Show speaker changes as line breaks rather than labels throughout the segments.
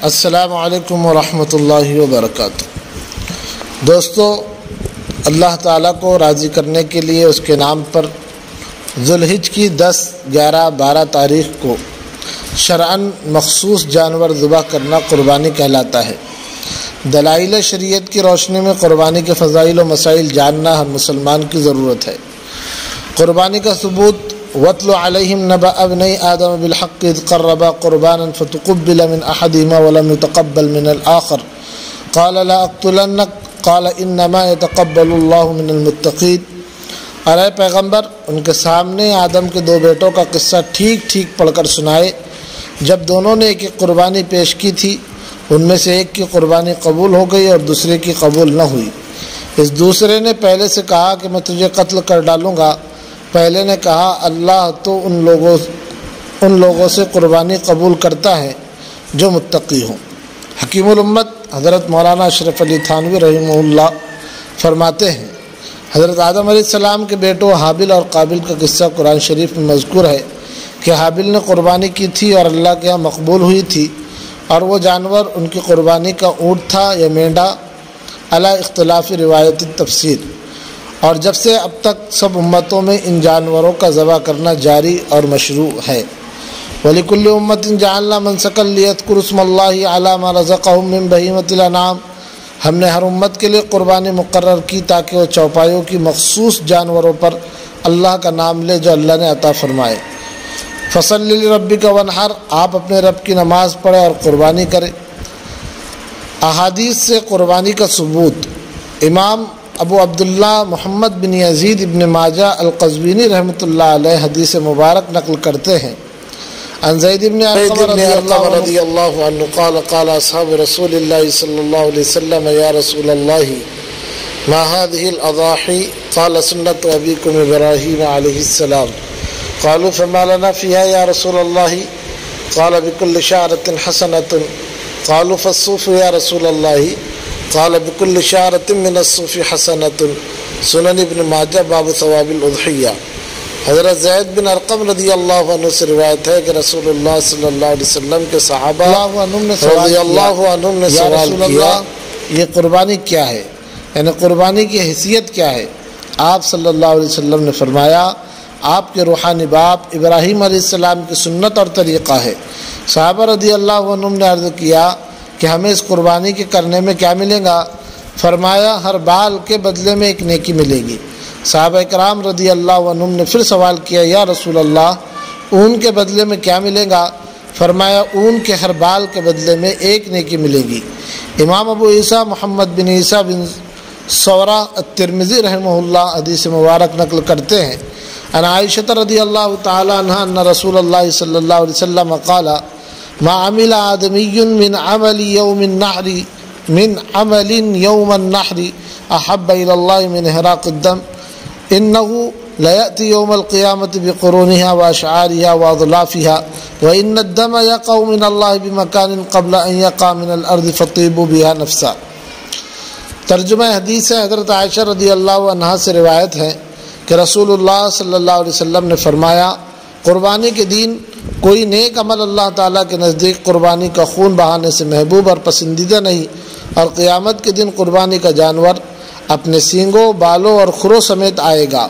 السلام علیکم ورحمۃ اللہ وبرکاتہ۔ دوستو، اللہ تعالیٰ کو راضی کرنے کے لیے اس کے نام پر ذوالحج کی 10، 11، 12 تاریخ کو شرعاً مخصوص جانور ذبح کرنا قربانی کہلاتا ہے۔ دلائل شریعت کی روشنی میں قربانی کے فضائل و مسائل جاننا ہر مسلمان کی ضرورت ہے۔ قربانی کا ثبوت وَاتْلُ عَلَيْهِمْ نَبَأَ ابْنَيْ آدَمَ بِالْحَقِّ إِذْ قَرَّبَا قُرْبَانًا فَتُقُبِّلَ مِنْ أَحَدِهِمَا وَلَمْ يُتَقَبَّلْ مِنَ الْآخَرِ قَالَ لَا أَقْتُلَنَّكَ قَالَ إِنَّمَا يَتَقَبَّلُ اللَّهُ مِنَ الْمُتَّقِينَ۔ اور اے پیغمبر، ان کے سامنے آدم کے 2 بیٹوں کا قصہ ٹھیک پڑھ کر سنائے۔ جب دونوں نے ایک قربانی پیش کی تھی، ان میں سے ایک کی قربانی قبول ہو گئی اور دوسرے کی قبول نہ ہوئی۔ اس دوسرے نے پہلے سے کہا کہ میں تجھے قتل کر ڈالوں گا۔ پہلے نے کہا اللہ تو ان لوگوں سے قربانی قبول کرتا ہے جو متقی ہوں۔ حکیم الامت حضرت مولانا اشرف علی تھانوی رحمہ اللہ فرماتے ہیں، حضرت آدم علیہ السلام کے بیٹوں حابل اور قابل کا قصہ قرآن شریف میں مذکور ہے کہ حابل نے قربانی کی تھی اور اللہ کے ہاں مقبول ہوئی تھی، اور وہ جانور ان کی قربانی کا اونٹ تھا یا مینڈا، علی اختلاف روایت تفسیر۔ اور جب سے اب تک سب امتوں میں ان جانوروں کا ذبح کرنا جاری اور مشروع ہے۔ وَلِكُلِّ أُمَّةٍ جَعَلْنَا مَنْسَكًا لِيَذْكُرُوا اسْمَ اللَّهِ عَلَى مَا رَزَقَهُم مِّن بَهِيمَةِ الْأَنْعَامِ۔ ہم نے ہر امت کے لیے قربانی مقرر کی تاکہ وہ چوپایوں کی مخصوص جانوروں پر اللہ کا نام لے جو اللہ نے عطا فرمائے۔ فَصَلِّ لِرَبِّكَ وَانْحَرْ، آپ اپنے رب کی نماز پڑھیں اور قربانی کریں۔ احادیث سے قربانی کا ثبوت۔ امام ابو عبداللہ محمد بن یزید ابن ماجہ القزوینی رحمۃ اللہ علیہ حدیث مبارک نقل کرتے ہیں، عن زید بن ارقم رضی اللہ عنہ قال قال اصحاب رسول اللہ صلی اللہ علیہ وسلم یا رسول اللہ ما هذه الاضاحی قال سنة ابیکم ابراہیم علیہ السلام قالوا فما لنا فيها يا رسول الله قال بكل شعرة حسنة قالوا فالصوف يا رسول الله قال بكل شعرة من الصوف حسنة۔ سنن ابن ماجہ باب ثواب الاضحیہ۔ حضرت زید بن ارقم رضی اللہ عنہ سے روایت ہے کہ رسول اللہ صلی اللہ علیہ وسلم کے صحابہ رضی اللہ عنہم نے سوال کیا یہ قربانی کیا ہے، یعنی قربانی کی حیثیت کیا ہے؟ آپ صلی اللہ علیہ وسلم نے فرمایا آپ کے روحانی باپ ابراہیم علیہ السلام کی سنت اور طریقہ ہے۔ صحابہ رضی اللہ عنہم نے عرض کیا کہ ہمیں اس قربانی کے کرنے میں کیا ملے گا؟ فرمایا ہر بال کے بدلے میں ایک نیکی ملے گی۔ صحابہ کرام رضی اللہ عنہم نے پھر سوال کیا یا رسول اللہ اون کے بدلے میں کیا ملے گا؟ فرمایا اون کے ہر بال کے بدلے میں ایک نیکی ملے گی۔ امام ابو عیسیٰ محمد بن عیسیٰ بن ثورہ الترمذی رحمہ اللہ حدیث مبارک نقل کرتے ہیں، عن عائشہ رضی اللہ تعالی عنہا ان رسول اللہ صلی اللہ علیہ وسلم قال ما عمل آدمی من عمل یوم النحر احب الى اللہ من احراق الدم انه لیأتی یوم القیامة بقرونها واشعارها واضلافها وان الدم یقع من اللہ بمکان قبل ان یقع من الارض فطیبوا بها نفسا۔ ترجمہ حدیث ہے، حضرت عائشہ رضی اللہ عنہا سے روایت ہے کہ رسول اللہ صلی اللہ علیہ وسلم نے فرمایا قربانی کے دن کوئی نیک عمل اللہ تعالیٰ کے نزدیک قربانی کا خون بہانے سے محبوب اور پسندیدہ نہیں، اور قیامت کے دن قربانی کا جانور اپنے سینگوں، بالوں اور کھروں سمیت آئے گا،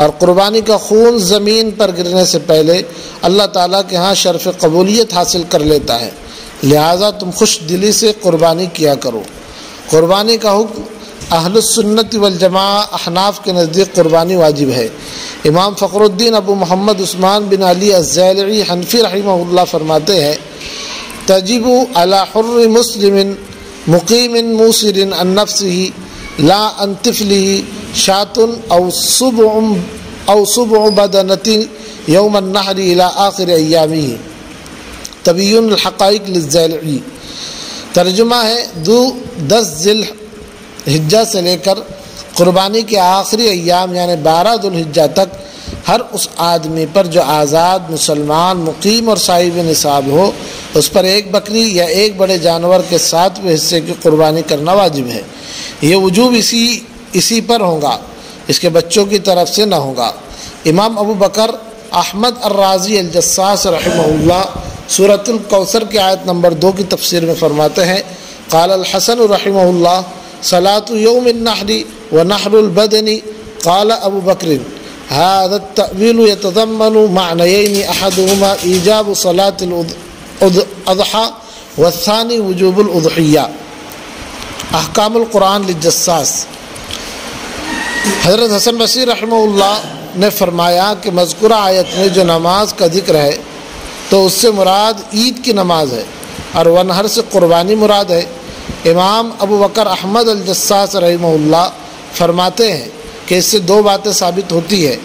اور قربانی کا خون زمین پر گرنے سے پہلے اللہ تعالیٰ کے ہاں شرف قبولیت حاصل کر لیتا ہے، لہٰذا تم خوش دلی سے قربانی کیا کرو۔ قربانی کا حکم اہل السنت والجماعہ احناف کے نزدیک قربانی واجب ہے۔ امام فخر الدین ابو محمد عثمان بن علی الزیلعی حنفی رحمہ اللہ فرماتے ہیں تجب علی حر مسلم مقیم موسر عن نفسه لا عن طفله شاة او سبع بدنة یوم النحر الى آخر ایامه۔ تبیین الحقائق للزیلعی۔ ترجمہ ہے 10 ذی الحجہ سے لے کر قربانی کے آخری ایام یعنی 12 ذی الحجہ تک ہر اس آدمی پر جو آزاد مسلمان مقیم اور صاحب نصاب ہو اس پر ایک بکری یا ایک بڑے جانور کے 7ویں حصے کی قربانی کرنا واجب ہے۔ یہ وجوب اسی پر ہوگا، اس کے بچوں کی طرف سے نہ ہوگا۔ امام ابو بکر احمد الرازی الجساس رحمہ اللہ سورۃ الکوثر کی آیت نمبر 2 کی تفسیر میں فرماتے ہیں قال الحسن رحمہ اللہ صلاة یوم النحر ونحر البدن قال ابو بکر هذا التأویل يتضمن معنیین احدهما ایجاب صلاة الاضحى والثانی وجوب الاضحیہ۔ احکام القرآن للجساس۔ حضرت حسن بصری رحمہ اللہ نے فرمایا کہ مذکورہ آیت میں جو نماز کا ذکر ہے تو اس سے مراد عید کی نماز ہے اور ونحر سے قربانی مراد ہے۔ امام ابو بکر احمد الجساس رحمہ اللہ فرماتے ہیں کہ اس سے 2 باتیں ثابت ہوتی ہے۔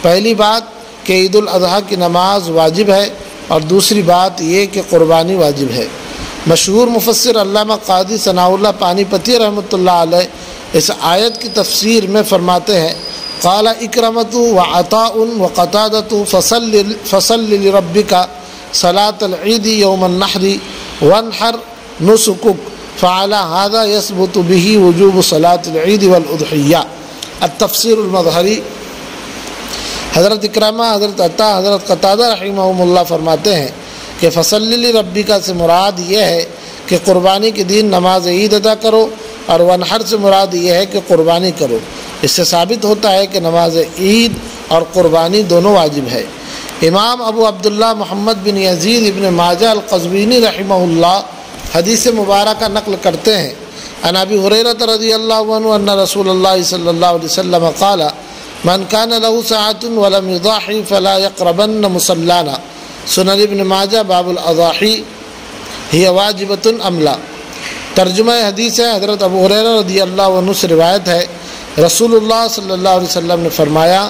پہلی بات کہ عید الاضحیٰ کی نماز واجب ہے اور دوسری بات یہ کہ قربانی واجب ہے۔ مشہور مفسر علامہ قاضی ثناء اللہ پانی پتی رحمۃ اللہ علیہ اس آیت کی تفسیر میں فرماتے ہیں قال اکرمۃ وعطاء وقتادۃ فصل لربک صلاة العید یوم النحر وانحر نسکک فعلی هذا یثبت به وجوب صلاة العید والاضحیہ۔ التفسیر المظہری۔ حضرت اکرمہ، حضرت عطا، حضرت قتادہ رحمہم اللہ فرماتے ہیں کہ فصل لربک سے مراد یہ ہے کہ قربانی کے دن نماز عید ادا کرو اور ونحر سے مراد یہ ہے کہ قربانی کرو۔ اس سے ثابت ہوتا ہے کہ نماز عید اور قربانی دونوں واجب ہے۔ امام ابو عبداللہ محمد بن یزید ابن ماجہ القزوینی رحمہ اللہ حدیث مبارکہ نقل کرتے ہیں عن ابی ہریرہ رضی اللہ عنہ ان رسول اللہ صلی اللہ علیہ وسلم قال من كان له ساعة ولم يضحي فلا يقربن مصلانا۔ سنن ابن ماجہ باب الاضاحی ہی واجبۃ ام لا۔ ترجمہ حدیث ہے حضرت ابو ہریرہ رضی اللہ عنہ سے روایت ہے رسول اللہ صلی اللہ علیہ وسلم نے فرمایا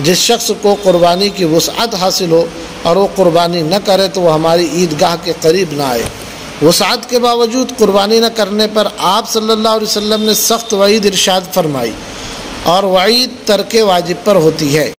جس شخص کو قربانی کی وسعت حاصل ہو اور وہ قربانی نہ کرے تو وہ ہماری عیدگاہ کے قریب نہ آئے۔ وسعت کے باوجود قربانی نہ کرنے پر آپ صلی اللہ علیہ وسلم نے سخت وعید ارشاد فرمائی اور وعید ترک واجب پر ہوتی ہے۔